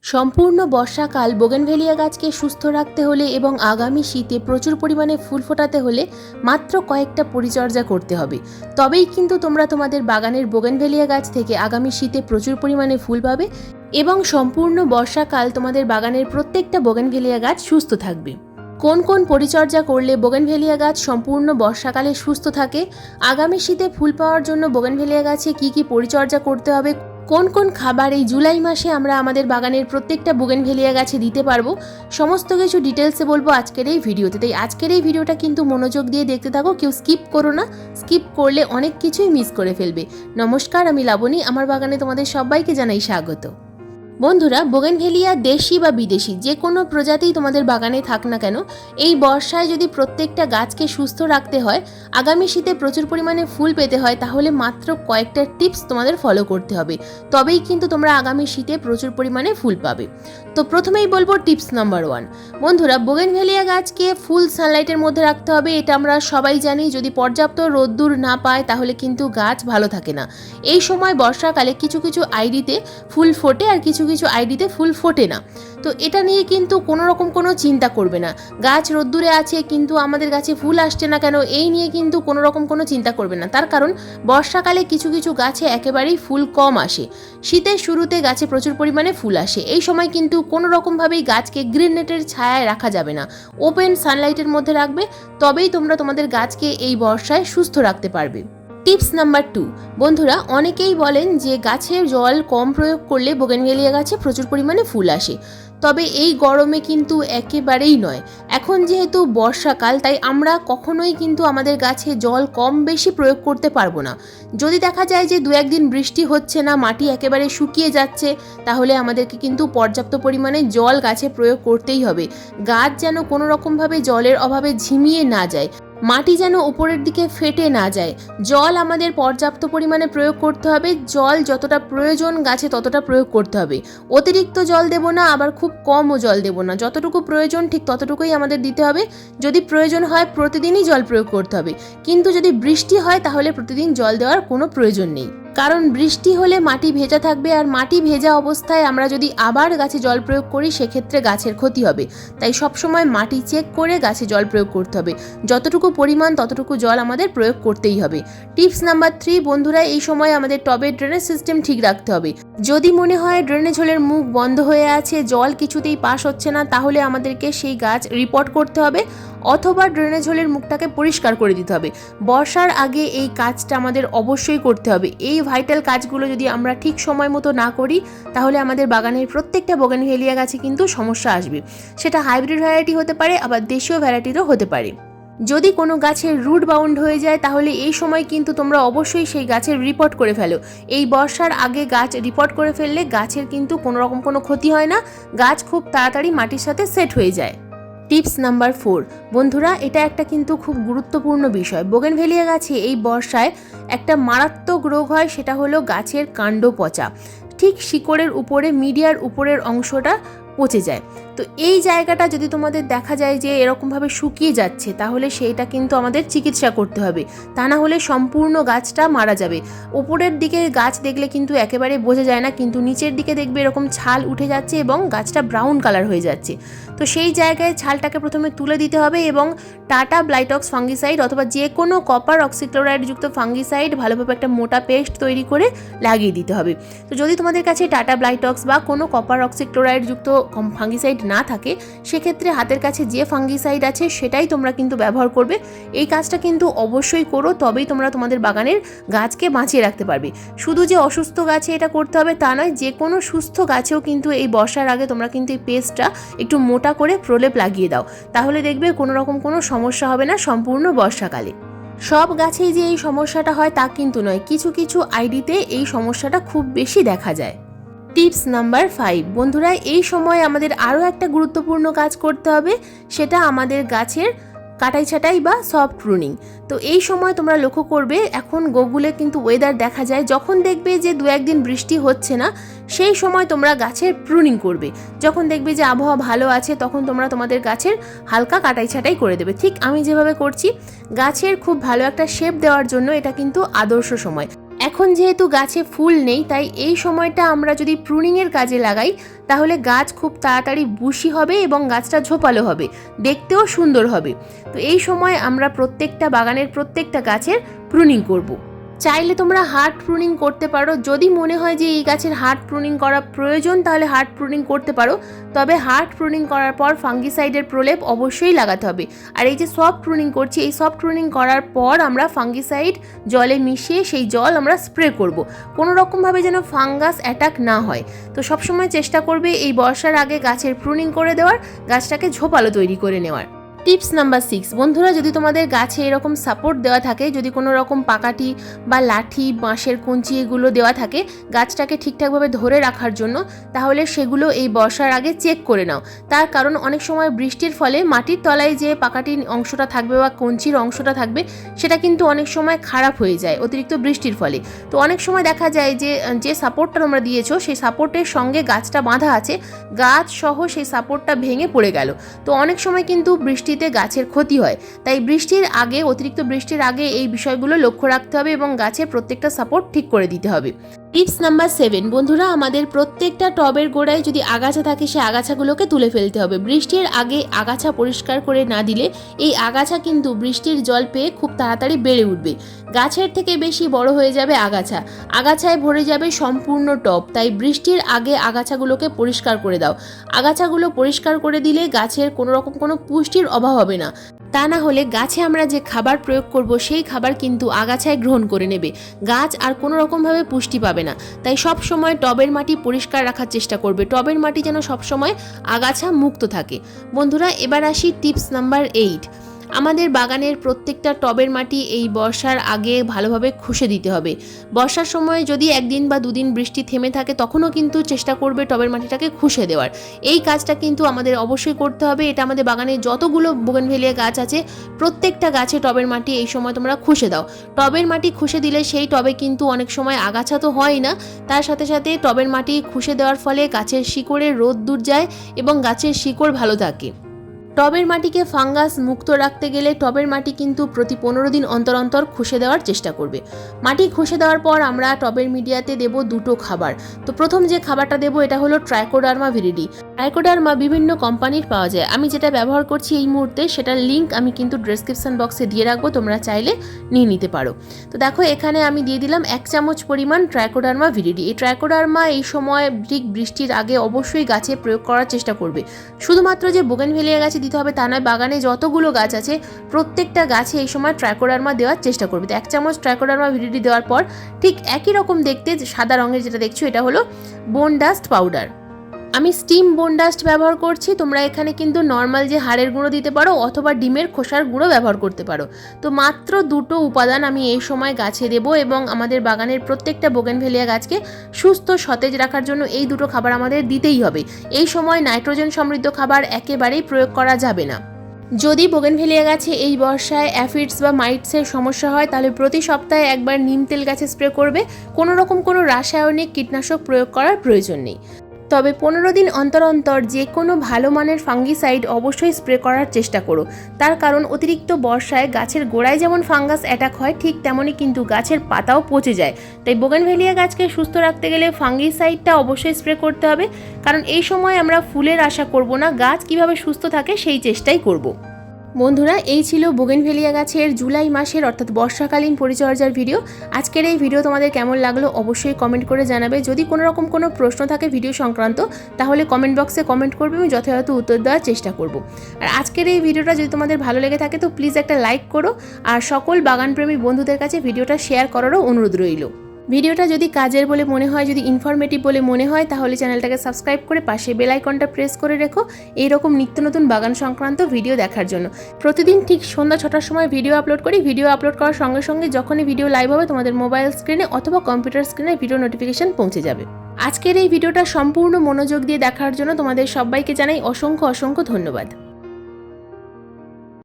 সম্পূর্ণ বর্ষাকাল বোগেনভেলিয়া গাছকে সুস্থ রাখতে হলে এবং আগামী শীতে প্রচুর পরিমাণে ফুল ফোটাতে হলে মাত্র কয়েকটা পরিচর্যা করতে হবে। তবেই কিন্তু তোমরা তোমাদের বাগানের বোগেনভেলিয়া গাছ থেকে আগামী শীতে প্রচুর পরিমাণে ফুল পাবে এবং সম্পূর্ণ বর্ষাকাল তোমাদের বাগানের প্রত্যেকটা বোগেনভেলিয়া গাছ সুস্থ থাকবে। কোন কোন পরিচর্যা করলে বোগেনভেলিয়া গাছ সম্পূর্ণ বর্ষাকালে সুস্থ থাকে, আগামী শীতে ফুল পাওয়ার জন্য বোগেনভেলিয়া গাছে কি কি পরিচর্যা করতে হবে, কোন কোন খাবার এই জুলাই মাসে আমরা আমাদের বাগানের প্রত্যেকটা বোগেনভেলিয়া গাছে দিতে পারবো, সমস্ত কিছু ডিটেলসে বলবো আজকের এই ভিডিওতে। তাই আজকের এই ভিডিওটা কিন্তু মনোযোগ দিয়ে দেখতে থাকো, কেউ স্কিপ করো না। স্কিপ করলে অনেক কিছুই মিস করে ফেলবে। নমস্কার, আমি লাবণী, আমার বাগানে তোমাদের সবাইকে জানাই স্বাগত। বন্ধুরা, বোগেনভেলিয়া দেশি বা বিদেশি যে কোনো প্রজাতিই তোমাদের বাগানে থাক না কেন, এই বর্ষায় যদি প্রত্যেকটা গাছকে সুস্থ রাখতে হয়, আগামী শীতে প্রচুর পরিমাণে ফুল পেতে হয়, তাহলে মাত্র কয়েকটা টিপস তোমাদের ফলো করতে হবে। তবেই কিন্তু তোমরা আগামী শীতে প্রচুর পরিমাণে ফুল পাবে। তো প্রথমেই বলবো টিপস নাম্বার 1। বন্ধুরা, বোগেনভেলিয়া গাছকে ফুল সানলাইটের মধ্যে রাখতে হবে। এটা আমরা সবাই জানি, যদি পর্যাপ্ত রোদ্দুর না পায় তাহলে কিন্তু গাছ ভালো থাকে না। এই সময় বর্ষাকালে কিছু কিছু আইডিতে ফুল ফোটে আর কিছু কিছু আইডিতে ফুল ফোটে না। তো এটা নিয়ে কিন্তু কোনো রকম কোনো চিন্তা করবে না। গাছ রোদ্দুরে আছে কিন্তু আমাদের গাছে ফুল আসছে না কেন, এই নিয়ে কিন্তু কোনো রকম কোনো চিন্তা করবে না। তার কারণ বর্ষাকালে কিছু কিছু গাছে একেবারেই ফুল কম আসে, শীতের শুরুতে গাছে প্রচুর পরিমাণে ফুল আসে। এই সময় কিন্তু কোনো রকমভাবেই গাছকে গ্রিন নেটের ছায়ায় রাখা যাবে না, ওপেন সানলাইটের মধ্যে রাখবে। তবেই তোমরা তোমাদের গাছকে এই বর্ষায় সুস্থ রাখতে পারবে। Tips number 2। বন্ধুরা, অনেকেই বলেন যে গাছের জল কম প্রয়োগ করলে বোগেনভেলিয়া গাছে প্রচুর পরিমাণে ফুল আসে। তবে এই গরমে কিন্তু একেবারেই নয়। এখন যেহেতু বর্ষাকাল, তাই আমরা কখনোই কিন্তু আমাদের গাছে জল কম বেশি প্রয়োগ করতে পারবো না। যদি দেখা যায় যে 2-1 দিন বৃষ্টি হচ্ছে না, মাটি একেবারে শুকিয়ে যাচ্ছে, তাহলে আমাদেরকে কিন্তু পর্যাপ্ত পরিমাণে জল গাছে প্রয়োগ করতেই হবে। গাছ যেন কোনো রকমভাবে জলের অভাবে ঝিমিয়ে না যায়, মাটি যেন উপরের দিকে ফেটে না যায়। জল আমাদের পর্যাপ্ত পরিমাণে প্রয়োগ করতে হবে। জল যতটা প্রয়োজন গাছে ততটা প্রয়োগ করতে হবে। অতিরিক্ত জল দেব না, আবার খুব কমও জল দেব না। যতটুকু প্রয়োজন ঠিক ততটুকুই আমাদের দিতে হবে। যদি প্রয়োজন হয় প্রতিদিনই জল প্রয়োগ করতে হবে, কিন্তু যদি বৃষ্টি হয় তাহলে প্রতিদিন জল দেওয়ার কোনো প্রয়োজন নেই। কারণ বৃষ্টি হলে মাটি ভেজা থাকবে, আর মাটি ভেজা অবস্থায় আমরা যদি আবার গাছে জল প্রয়োগ করি সেক্ষেত্রে গাছের ক্ষতি হবে। তাই সবসময় মাটি চেক করে গাছে জল প্রয়োগ করতে হবে। যতটুকু পরিমাণ ততটুকু জল আমাদের প্রয়োগ করতেই হবে। Tips number 3। বন্ধুরা, এই সময় আমাদের টবের ড্রেনেজ সিস্টেম ঠিক রাখতে হবে। যদি মনে হয় ড্রেনেজ হোলের মুখ বন্ধ হয়ে আছে, জল কিছুতেই পাস হচ্ছে না, তাহলে আমাদেরকে সেই গাছ রিপোর্ট করতে হবে অথবা ড্রেনেজ হোলের মুখটাকে পরিষ্কার করে দিতে হবে। বর্ষার আগে এই কাজটা আমাদের অবশ্যই করতে হবে। এই ভাইটাল কাজগুলো যদি আমরা ঠিক সময় মতো না করি তাহলে আমাদের বাগানের প্রত্যেকটা বোগেনভেলিয়া গাছে কিন্তু সমস্যা আসবে। সেটা হাইব্রিড ভ্যারাইটি হতে পারে, আবার দেশীয় ভ্যারাইটিরও হতে পারে। যদি কোনো গাছের রুট বাউন্ড হয়ে যায় তাহলে এই সময় কিন্তু তোমরা অবশ্যই সেই গাছের রিপোর্ট করে ফেলো। এই বর্ষার আগে গাছ রিপোর্ট করে ফেললে গাছের কিন্তু কোনো রকম কোনো ক্ষতি হয় না, গাছ খুব তাড়াতাড়ি মাটির সাথে সেট হয়ে যায়। Tips number 4। বন্ধুরা, এটা একটা কিন্তু খুব গুরুত্বপূর্ণ বিষয়। বোগেনভেলিয়া গাছে এই বর্ষায় একটা মারাত্মক রোগ হয়, সেটা হলো গাছের কাণ্ড পচা। ঠিক শিকড়ের উপরে মিডিয়ার উপরের অংশটা পচে যায়। তো এই জায়গাটা যদি তোমাদের দেখা যায় যে এরকমভাবে শুকিয়ে যাচ্ছে, তাহলে সেইটা কিন্তু আমাদের চিকিৎসা করতে হবে। তা না হলে সম্পূর্ণ গাছটা মারা যাবে। উপরের দিকে গাছ দেখলে কিন্তু একেবারে বোঝা যায় না, কিন্তু নিচের দিকে দেখবে এরকম ছাল উঠে যাচ্ছে এবং গাছটা ব্রাউন কালার হয়ে যাচ্ছে। তো সেই জায়গায় ছালটাকে প্রথমে তুলে দিতে হবে এবং টাটা ব্লাইটক্স ফাঙ্গিসাইড অথবা যে কোনো কপার অক্সিক্লোরাইড যুক্ত ফাঙ্গিসাইড ভালোভাবে একটা মোটা পেস্ট তৈরি করে লাগিয়ে দিতে হবে। তো যদি তোমাদের কাছে টাটা ব্লাইটক্স বা কোনো কপার অক্সিক্লোরাইড যুক্ত ফাঙ্গিসাইড না থাকে, সেক্ষেত্রে হাতের কাছে যে ফাঙ্গিসাইড আছে সেটাই তোমরা কিন্তু ব্যবহার করবে। এই কাজটা কিন্তু অবশ্যই করো, তবেই তোমরা তোমাদের বাগানের গাছকে বাঁচিয়ে রাখতে পারবে। শুধু যে অসুস্থ গাছে এটা করতে হবে তা নয়, যে কোনো সুস্থ গাছেও কিন্তু এই বর্ষার আগে তোমরা কিন্তু এই পেস্টটা একটু মোটা করে প্রলেপ লাগিয়ে দাও। তাহলে দেখবে কোনো রকম কোনো সমস্যা হবে না সম্পূর্ণ বর্ষাকালে। সব গাছেই যে এই সমস্যাটা হয় তা কিন্তু নয়, কিছু কিছু আইডিতে এই সমস্যাটা খুব বেশি দেখা যায়। Tips number 5। বন্ধুরা, এই সময় আমাদের আরও একটা গুরুত্বপূর্ণ কাজ করতে হবে, সেটা আমাদের গাছের কাটাই ছাটাই বা সফট প্রুনিং। তো এই সময় তোমরা লক্ষ্য করবে, এখন গুগলে কিন্তু ওয়েদার দেখা যায়, যখন দেখবে যে 2-1 দিন বৃষ্টি হচ্ছে না সেই সময় তোমরা গাছের প্রুনিং করবে। যখন দেখবে যে আবহাওয়া ভালো আছে তখন তোমরা তোমাদের গাছের হালকা কাটাই ছাটাই করে দেবে। ঠিক আমি যেভাবে করছি, গাছের খুব ভালো একটা শেপ দেওয়ার জন্য এটা কিন্তু আদর্শ সময়। এখন যেহেতু গাছে ফুল নেই, তাই এই সময়টা আমরা যদি প্রুনিংয়ের কাজে লাগাই তাহলে গাছ খুব তাড়াতাড়ি বুশি হবে এবং গাছটা ঝোপালো হবে, দেখতেও সুন্দর হবে। তো এই সময় আমরা প্রত্যেকটা বাগানের প্রত্যেকটা গাছের প্রুনিং করব। চাইলে তোমরা হার্ড প্রুনিং করতে পারো, যদি মনে হয় যে এই গাছের হার্ড প্রুনিং করা প্রয়োজন তাহলে হার্ড প্রুনিং করতে পারো, তবে হার্ড প্রুনিং করার পর ফাঙ্গিসাইডের প্রলেপ অবশ্যই লাগাতে হবে। আর এই যে সফট প্রুনিং করছি, এই সফট প্রুনিং করার পর আমরা ফাঙ্গিসাইড জলে মিশিয়ে সেই জল আমরা স্প্রে করব, কোনো রকমভাবে যেন ফাঙ্গাস অ্যাটাক না হয়। তো সবসময় চেষ্টা করবে এই বর্ষার আগে গাছের প্রুনিং করে দেওয়ার, গাছটাকে ঝোপালো তৈরি করে নেওয়ার। টিপস নাম্বার 6, বন্ধুরা, যদি তোমাদের গাছে এরকম সাপোর্ট দেওয়া থাকে, যদি কোনো রকম পাকাটি বা লাঠি, বাঁশের কঞ্চি এগুলো দেওয়া থাকে গাছটাকে ঠিকঠাকভাবে ধরে রাখার জন্য, তাহলে সেগুলো এই বর্ষার আগে চেক করে নাও। তার কারণ অনেক সময় বৃষ্টির ফলে মাটির তলায় যে পাকাটির অংশটা থাকবে বা কঞ্চির অংশটা থাকবে সেটা কিন্তু অনেক সময় খারাপ হয়ে যায় অতিরিক্ত বৃষ্টির ফলে। তো অনেক সময় দেখা যায় যে সাপোর্টটা তোমরা দিয়েছো সেই সাপোর্টের সঙ্গে গাছটা বাঁধা আছে, গাছ সহ সেই সাপোর্টটা ভেঙে পড়ে গেল। তো অনেক সময় কিন্তু বৃষ্টিতে গাছের ক্ষতি হয়। তাই বৃষ্টির আগে, অতিরিক্ত বৃষ্টির আগে এই বিষয়গুলো লক্ষ্য রাখতে হবে এবং গাছের প্রত্যেকটা সাপোর্ট ঠিক করে দিতে হবে। টিপস নাম্বার 7, বন্ধুরা, আমাদের প্রত্যেকটা টবের গোড়ায় যদি আগাছা থাকে সেই আগাছাগুলোকে তুলে ফেলতে হবে। বৃষ্টির আগে আগাছা পরিষ্কার করে না দিলে এই আগাছা কিন্তু বৃষ্টির জল পেয়ে খুব তাড়াতাড়ি বেড়ে উঠবে, গাছের থেকে বেশি বড় হয়ে যাবে আগাছা, আগাছায় ভরে যাবে সম্পূর্ণ টব। তাই বৃষ্টির আগে আগাছাগুলোকে পরিষ্কার করে দাও। আগাছাগুলো পরিষ্কার করে দিলে গাছের কোনো রকম কোনো পুষ্টির অভাব হবে না। তা না হলে গাছে আমরা যে খাবার প্রয়োগ করব সেই খাবার কিন্তু আগাছায় গ্রহণ করে নেবে, গাছ আর কোনো রকমভাবে পুষ্টি পাবে না। তাই সব সময় টবের মাটি পরিষ্কার রাখার চেষ্টা করবে, টবের মাটি যেন সবসময় আগাছা মুক্ত থাকে। বন্ধুরা, এবার আসি টিপস নাম্বার 8, আমাদের বাগানের প্রত্যেকটা টবের মাটি এই বর্ষার আগে ভালোভাবে খুশে দিতে হবে। বর্ষার সময় যদি একদিন বা দুদিন বৃষ্টি থেমে থাকে তখনও কিন্তু চেষ্টা করবে টবের মাটিটাকে খুশে দেওয়ার। এই কাজটা কিন্তু আমাদের অবশ্যই করতে হবে। এটা আমাদের বাগানে যতগুলো বোগেনভেলিয়া গাছ আছে প্রত্যেকটা গাছে টবের মাটি এই সময় তোমরা খুশে দাও। টবের মাটি খুশে দিলে সেই টবে কিন্তু অনেক সময় আগাছা তো হয় না, তার সাথে সাথে টবের মাটি খুশে দেওয়ার ফলে গাছের শিকড়ে রোদ দূর যায় এবং গাছের শিকড় ভালো থাকে। টবের মাটিকে ফাঙ্গাস মুক্ত রাখতে গেলে টবের মাটি কিন্তু প্রতি 15 দিন অন্তর অন্তর খুশে দেওয়ার চেষ্টা করবে। মাটি খুশে দেওয়ার পর আমরা টবের মিডিয়াতে দেব দুটো খাবার। তো প্রথম যে খাবারটা দেব এটা হলো ট্রাইকোডার্মা ভিরিডি। ট্রাইকোডার্মা বিভিন্ন কোম্পানির পাওয়া যায়, আমি যেটা ব্যবহার করছি এই মুহূর্তে সেটার লিঙ্ক আমি কিন্তু ডেসক্রিপশন বক্সে দিয়ে রাখবো, তোমরা চাইলে নিয়ে নিতে পারো। তো দেখো, এখানে আমি দিয়ে দিলাম 1 চামচ পরিমাণ ট্রাইকোডার্মা ভিরিডি। এই ট্রাইকোডার্মা এই সময় ঠিক বৃষ্টির আগে অবশ্যই গাছে প্রয়োগ করার চেষ্টা করবে। শুধুমাত্র যে বোগেনভেলিয়া গাছে দিতে হবে তা নয়, বাগানে যতগুলো গাছ আছে প্রত্যেকটা গাছে এই সময় ট্রাইকোডার্মা দেওয়ার চেষ্টা করবে। তো 1 চামচ ট্রাইকোডার্মা ভিরিডি দেওয়ার পর ঠিক একই রকম দেখতে সাদা রঙের যেটা দেখছো এটা হলো বোন ডাস্ট পাউডার। আমি স্টিম বোন ডাস্ট ব্যবহার করছি, তোমরা এখানে কিন্তু নর্মাল যে হাড়ের গুঁড়ো দিতে পারো অথবা ডিমের খোসার গুঁড়ো ব্যবহার করতে পারো। তো মাত্র দুটো উপাদান আমি এই সময় গাছে দেব এবং আমাদের বাগানের প্রত্যেকটা বোগেনভেলিয়া গাছকে সুস্থ সতেজ রাখার জন্য এই দুটো খাবার আমাদের দিতেই হবে। এই সময় নাইট্রোজেন সমৃদ্ধ খাবার একেবারেই প্রয়োগ করা যাবে না। যদি বোগেনভেলিয়া গাছে এই বর্ষায় অ্যাফিডস বা মাইটসের সমস্যা হয় তাহলে প্রতি সপ্তাহে একবার নিম তেল গাছে স্প্রে করবে, কোনো রকম কোনো রাসায়নিক কীটনাশক প্রয়োগ করার প্রয়োজন নেই। তবে 15 দিন অন্তর অন্তর যে কোনো ভালো মানের ফাঙ্গিসাইড অবশ্যই স্প্রে করার চেষ্টা করো। তার কারণ অতিরিক্ত বর্ষায় গাছের গোড়ায় যেমন ফাঙ্গাস অ্যাটাক হয় ঠিক তেমনই কিন্তু গাছের পাতাও পচে যায়। তাই বোগেনভেলিয়া গাছকে সুস্থ রাখতে গেলে ফাঙ্গিসাইডটা অবশ্যই স্প্রে করতে হবে, কারণ এই সময় আমরা ফুলের আশা করব না, গাছ কিভাবে সুস্থ থাকে সেই চেষ্টাই করব। বন্ধুরা, এই ছিল বোগেনভেলিয়া গাছের জুলাই মাসের অর্থাৎ বর্ষাকালীন পরিচর্যার ভিডিও। আজকের এই ভিডিও তোমাদের কেমন লাগলো অবশ্যই কমেন্ট করে জানাবে। যদি কোনো রকম কোনো প্রশ্ন থাকে ভিডিও সংক্রান্ত তাহলে কমেন্ট বক্সে কমেন্ট করবে, আমি যথাযথ উত্তর দেওয়ার চেষ্টা করব। আর আজকের এই ভিডিওটা যদি তোমাদের ভালো লেগে থাকে তো প্লিজ একটা লাইক করো, আর সকল বাগানপ্রেমী বন্ধুদের কাছে ভিডিওটা শেয়ার করারও অনুরোধ রইল। ভিডিওটা যদি কাজের বলে মনে হয়, যদি ইনফরমেটিভ বলে মনে হয় তাহলে চ্যানেলটাকে সাবস্ক্রাইব করে পাশে বেল আইকনটা প্রেস করে রেখো এইরকম নিত্য নতুন বাগান সংক্রান্ত ভিডিও দেখার জন্য। প্রতিদিন ঠিক সন্ধ্যা 6টার সময় ভিডিও আপলোড করি। ভিডিও আপলোড করার সঙ্গে সঙ্গে যখনই ভিডিও লাইভ হবে তোমাদের মোবাইল স্ক্রিনে অথবা কম্পিউটার স্ক্রিনে ভিডিও নোটিফিকেশন পৌঁছে যাবে। আজকের এই ভিডিওটা সম্পূর্ণ মনোযোগ দিয়ে দেখার জন্য তোমাদের সবাইকে জানাই অসংখ্য অসংখ্য ধন্যবাদ।